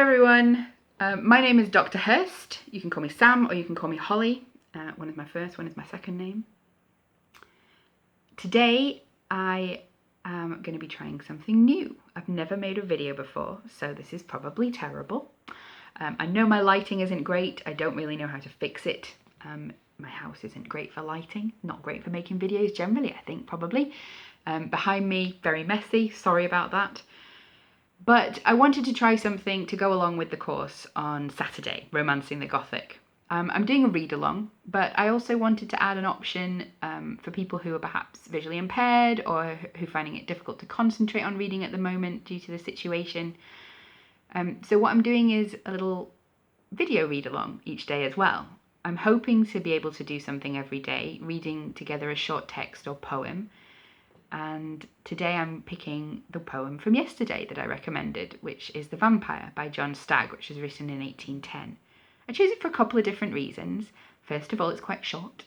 everyone, my name is Dr. Hurst. You can call me Sam or you can call me Holly. One is my first, one is my second name. Today I am going to be trying something new. I've never made a video before, so this is probably terrible. I know my lighting isn't great. I don't really know how to fix it. My house isn't great for lighting, not great for making videos generally, I think, probably. Behind me, very messy, sorry about that. But I wanted to try something to go along with the course on Saturday, Romancing the Gothic. I'm doing a read-along, but I also wanted to add an option for people who are perhaps visually impaired or who are finding it difficult to concentrate on reading at the moment due to the situation. So what I'm doing is a little video read-along each day as well. I'm hoping to be able to do something every day, reading together a short text or poem. And today I'm picking the poem from yesterday that I recommended, which is The Vampyre by Stagg, which was written in 1810. I chose it for a couple of different reasons. First of all, it's quite short.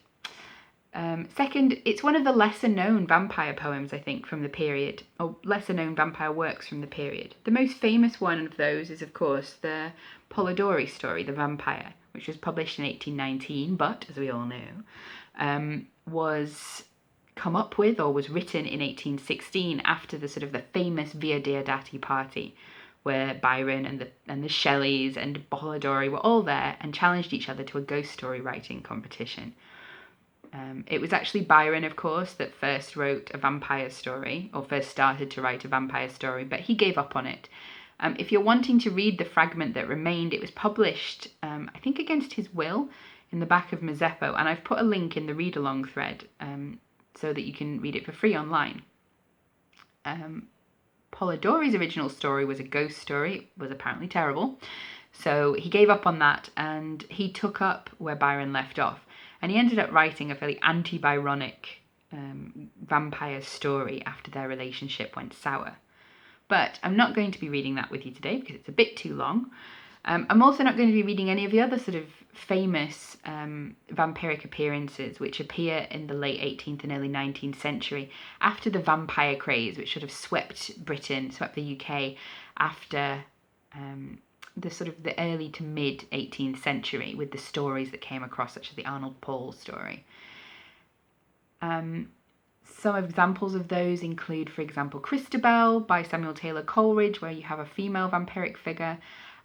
Second, it's one of the lesser known vampire poems, I think, from the period, or lesser known vampire works from the period. The most famous one of those is, of course, the Polidori story, The Vampyre, which was published in 1819, but, as we all know, was come up with or was written in 1816 after the sort of the famous Via Diodati party, where Byron and the Shelleys and Polidori were all there and challenged each other to a ghost story writing competition. It was actually Byron, of course, that first wrote a vampire story, or first started to write a vampire story, but he gave up on it. If you're wanting to read the fragment that remained, it was published, I think against his will, in the back of Mazeppo, and I've put a link in the read-along thread so that you can read it for free online. Polidori's original story was a ghost story. It was apparently terrible. So he gave up on that and he took up where Byron left off. And he ended up writing a fairly anti-Byronic vampire story after their relationship went sour. But I'm not going to be reading that with you today because it's a bit too long. I'm also not going to be reading any of the other sort of famous vampiric appearances which appear in the late 18th and early 19th century after the vampire craze, which sort of swept Britain, swept the UK after the sort of the early to mid 18th century with the stories that came across, such as the Arnold Paul story. Some examples of those include, for example, Christabel by Samuel Taylor Coleridge, where you have a female vampiric figure,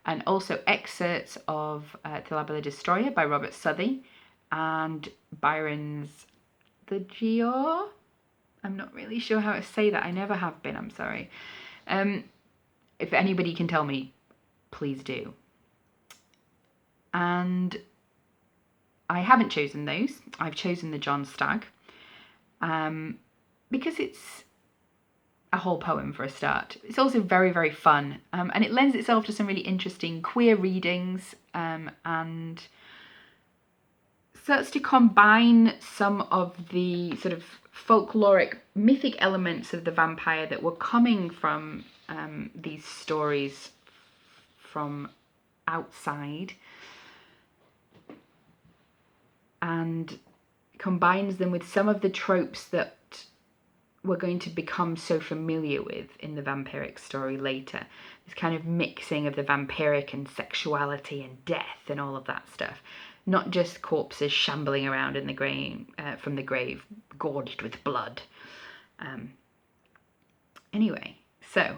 and also excerpts of The Labella Destroyer by Robert Southey, and Byron's The Giaour. I'm not really sure how to say that. I never have been, I'm sorry. If anybody can tell me, please do. And I haven't chosen those. I've chosen the Stagg, because it's a whole poem for a start. It's also very, very fun, and it lends itself to some really interesting queer readings, and starts to combine some of the sort of folkloric, mythic elements of the vampire that were coming from these stories from outside, and combines them with some of the tropes that we're going to become so familiar with in the vampiric story later. This kind of mixing of the vampiric and sexuality and death and all of that stuff. Not just corpses shambling around in the grave, from the grave, gorged with blood. Anyway, so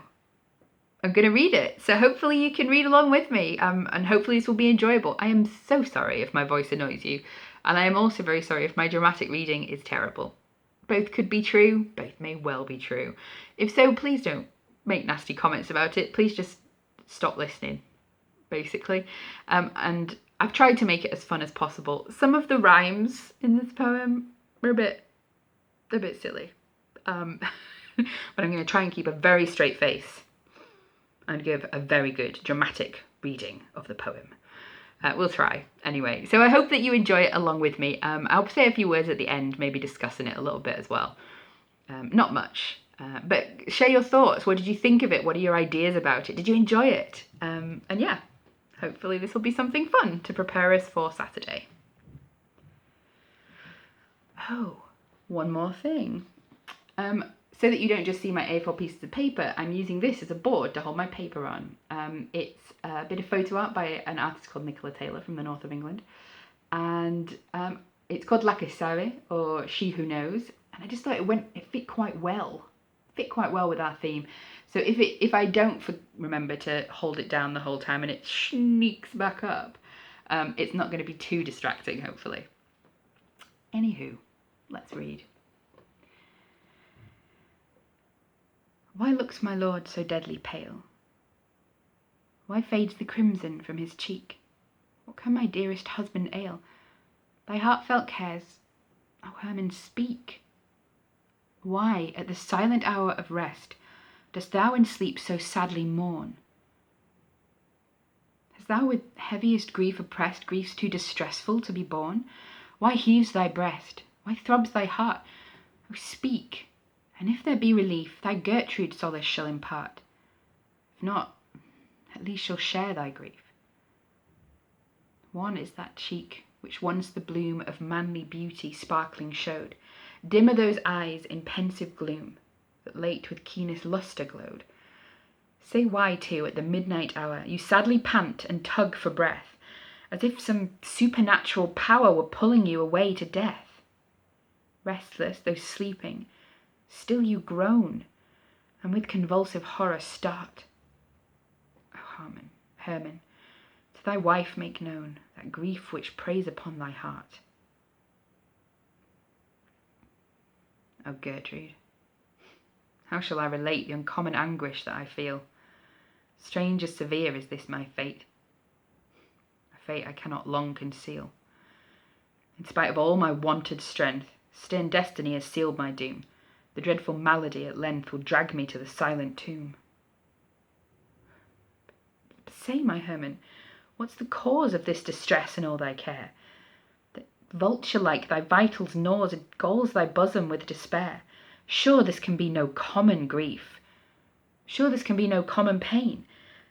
I'm going to read it. So hopefully you can read along with me, and hopefully this will be enjoyable. I am so sorry if my voice annoys you, and I am also very sorry if my dramatic reading is terrible. Both could be true, both may well be true. If so, please don't make nasty comments about it. Please just stop listening, basically. And I've tried to make it as fun as possible. Some of the rhymes in this poem are a bit silly. But I'm going to try and keep a very straight face and give a very good dramatic reading of the poem. We'll try anyway. So I hope that you enjoy it along with me. I'll say a few words at the end, maybe discussing it a little bit as well. Not much, but share your thoughts. What did you think of it? What are your ideas about it? Did you enjoy it? And yeah, hopefully this will be something fun to prepare us for Saturday. Oh, one more thing. So that you don't just see my A4 pieces of paper, I'm using this as a board to hold my paper on. It's a bit of photo art by an artist called Nicola Taylor from the north of England. And it's called La que sabe, or She Who Knows. And I just thought it fit quite well. Fit quite well with our theme. So if I don't remember to hold it down the whole time and it sneaks back up, it's not going to be too distracting, hopefully. Anywho, let's read. Why looks my lord so deadly pale? Why fades the crimson from his cheek? What can my dearest husband ail? Thy heartfelt cares, O Herman, speak. Why, at the silent hour of rest, dost thou in sleep so sadly mourn? Hast thou with heaviest grief oppressed griefs too distressful to be borne? Why heaves thy breast? Why throbs thy heart? O speak, and if there be relief, thy Gertrude solace shall impart. If not, at least shall share thy grief. Wan is that cheek which once the bloom of manly beauty sparkling showed. Dim are those eyes in pensive gloom, that late with keenest lustre glowed. Say why, too, at the midnight hour, you sadly pant and tug for breath, as if some supernatural power were pulling you away to death. Restless, though sleeping, still you groan, and with convulsive horror start. O Herman, to thy wife make known that grief which preys upon thy heart. O Gertrude, how shall I relate the uncommon anguish that I feel? Strange as severe is this my fate, a fate I cannot long conceal. In spite of all my wonted strength, stern destiny has sealed my doom. The dreadful malady at length will drag me to the silent tomb. But say, my Herman, what's the cause of this distress and all thy care? That vulture-like thy vitals gnaws and galls thy bosom with despair. Sure this can be no common grief. Sure this can be no common pain.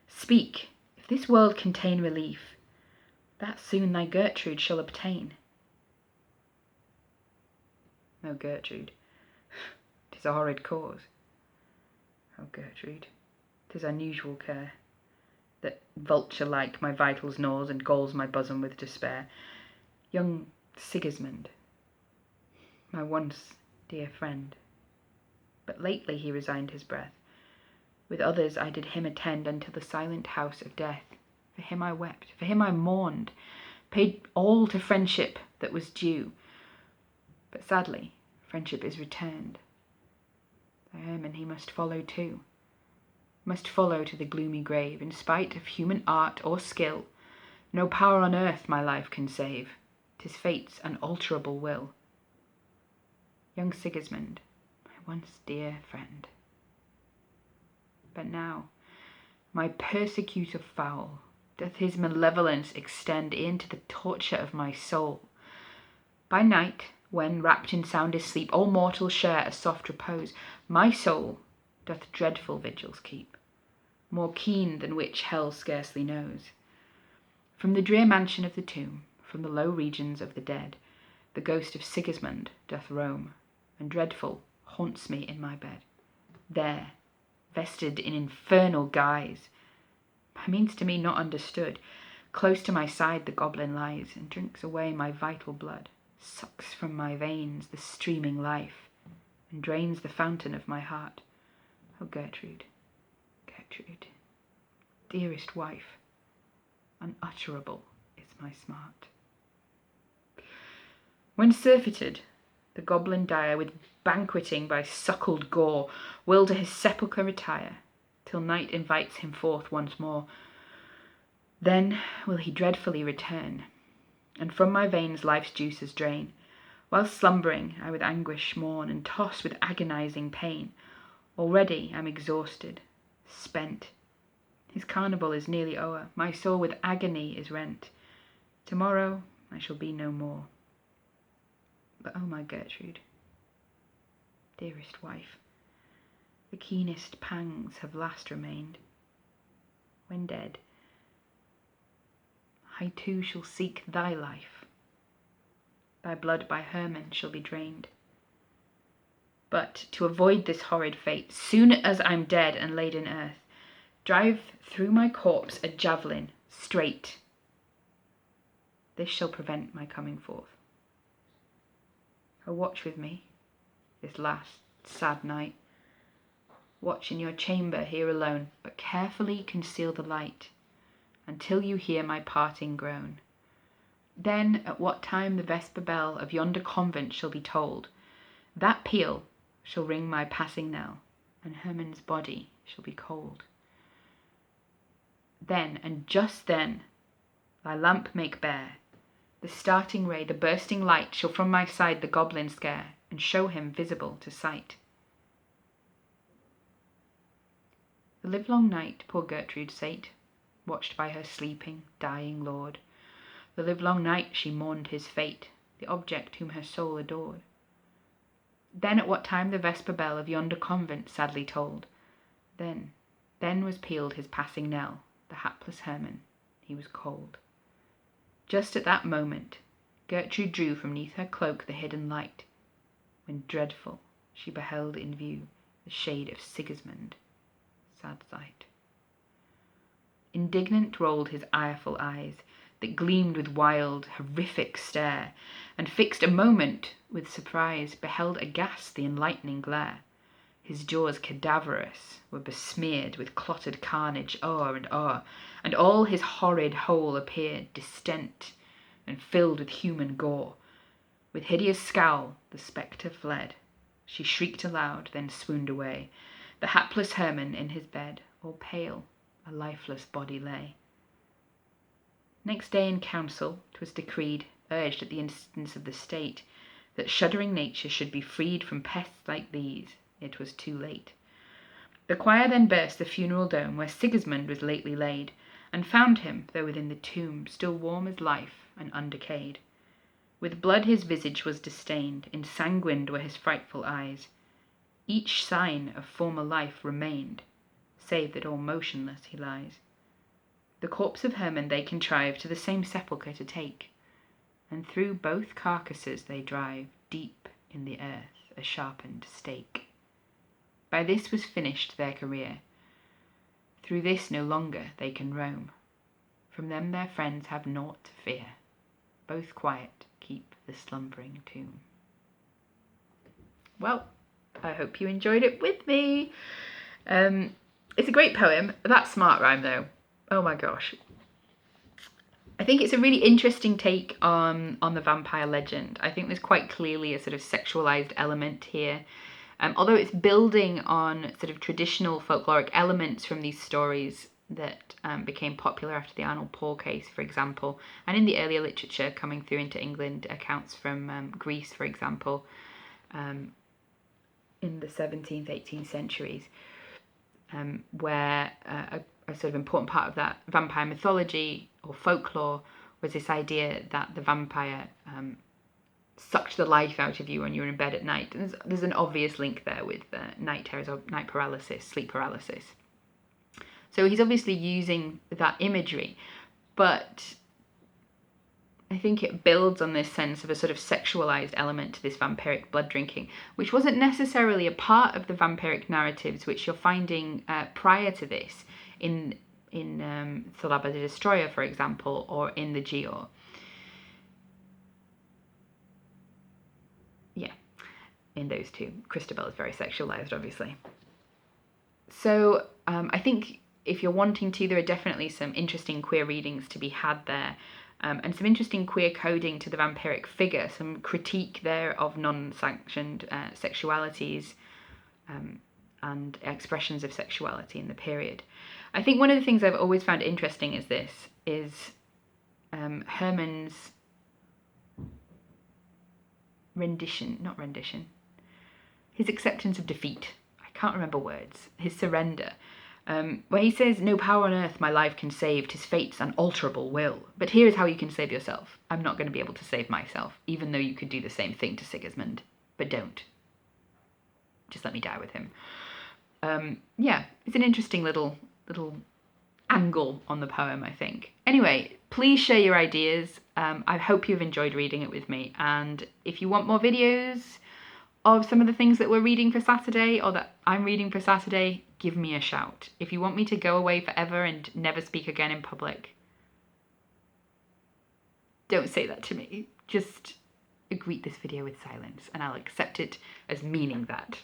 Speak, if this world contain relief, that soon thy Gertrude shall obtain. O Gertrude, 'tis a horrid cause. O Gertrude, 'tis unusual care, that vulture-like my vitals gnaws and galls my bosom with despair. Young Sigismund, my once dear friend, but lately he resigned his breath. With others I did him attend unto the silent house of death. For him I wept, for him I mourned, paid all to friendship that was due. But sadly, friendship is returned. Thy Herman he must follow too, must follow to the gloomy grave. In spite of human art or skill, no power on earth my life can save. 'Tis fate's unalterable will. Young Sigismund, my once dear friend. But now, my persecutor foul, doth his malevolence extend into the torture of my soul. By night, when, wrapped in soundest sleep, all mortals share a soft repose, my soul doth dreadful vigils keep, more keen than which hell scarcely knows. From the drear mansion of the tomb, from the low regions of the dead, the ghost of Sigismund doth roam, and dreadful haunts me in my bed. There, vested in infernal guise, by means to me not understood, close to my side the goblin lies, and drinks away my vital blood, sucks from my veins the streaming life, and drains the fountain of my heart. O Gertrude, Gertrude, dearest wife, unutterable is my smart. When surfeited, the goblin dire, with banqueting by suckled gore, will to his sepulchre retire, till night invites him forth once more. Then will he dreadfully return, and from my veins life's juices drain. While slumbering, I with anguish mourn, and toss with agonizing pain. Already I'm exhausted, spent. His carnival is nearly o'er, my soul with agony is rent. Tomorrow I shall be no more. But oh, my Gertrude, dearest wife, the keenest pangs have last remained. When dead, I too shall seek thy life. Thy blood by Herman shall be drained. But to avoid this horrid fate, soon as I'm dead and laid in earth, drive through my corpse a javelin straight. This shall prevent my coming forth. Oh, watch with me this last sad night. Watch in your chamber here alone, but carefully conceal the light until you hear my parting groan. Then at what time the vesper bell of yonder convent shall be tolled, that peal shall ring my passing knell, and Herman's body shall be cold. Then, and just then, thy lamp make bare, the starting ray, the bursting light, shall from my side the goblin scare, and show him visible to sight. The livelong night poor Gertrude sate, watched by her sleeping, dying lord. The livelong night she mourned his fate, the object whom her soul adored. Then at what time the vesper bell of yonder convent sadly tolled, then was pealed his passing knell, the hapless Herman, he was cold. Just at that moment, Gertrude drew from 'neath her cloak the hidden light, when dreadful she beheld in view the shade of Sigismund, sad sight. Indignant rolled his ireful eyes, that gleamed with wild, horrific stare, and fixed a moment with surprise, beheld aghast the enlightening glare. His jaws cadaverous were besmeared with clotted carnage o'er, and all his horrid whole appeared distent and filled with human gore. With hideous scowl the spectre fled. She shrieked aloud, then swooned away. The hapless Herman in his bed, all pale, a lifeless body lay. Next day in council 'twas decreed, urged at the instance of the state, that shuddering nature should be freed from pests like these. It was too late. The choir then burst the funeral dome where Sigismund was lately laid, and found him, though within the tomb, still warm as life and undecayed. With blood his visage was distained, ensanguined were his frightful eyes. Each sign of former life remained, save that all motionless he lies. The corpse of Herman they contrive to the same sepulchre to take, and through both carcasses they drive deep in the earth a sharpened stake. By this was finished their career. Through this no longer they can roam. From them their friends have naught to fear. Both quiet keep the slumbering tomb. Well, I hope you enjoyed it with me. It's a great poem. That smart rhyme though. Oh my gosh. I think it's a really interesting take on the vampire legend. I think there's quite clearly a sort of sexualized element here. Although it's building on sort of traditional folkloric elements from these stories that became popular after the Arnold Paul case, for example, and in the earlier literature coming through into England, accounts from Greece, for example, in the 17th, 18th centuries, where a sort of important part of that vampire mythology or folklore was this idea that the vampire sucked the life out of you when you were in bed at night. And there's an obvious link there with night terrors or night paralysis, sleep paralysis. So he's obviously using that imagery, but I think it builds on this sense of a sort of sexualized element to this vampiric blood drinking, which wasn't necessarily a part of the vampiric narratives which you're finding prior to this in Thalaba the Destroyer, for example, or in the Giaour. Yeah, in those two. Christabel is very sexualized, obviously. So I think if you're wanting to, there are definitely some interesting queer readings to be had there. And some interesting queer coding to the vampiric figure, some critique there of non-sanctioned sexualities and expressions of sexuality in the period. I think one of the things I've always found interesting is Herman's his acceptance of defeat. I can't remember words. His surrender. Where he says, "No power on earth my life can save, 'tis fate's unalterable will. But here is how you can save yourself. I'm not going to be able to save myself, even though you could do the same thing to Sigismund. But don't. Just let me die with him." Yeah, it's an interesting little angle on the poem, I think. Anyway, please share your ideas. I hope you've enjoyed reading it with me. And if you want more videos of some of the things that we're reading for Saturday or that I'm reading for Saturday, give me a shout. If you want me to go away forever and never speak again in public, don't say that to me. Just greet this video with silence and I'll accept it as meaning that.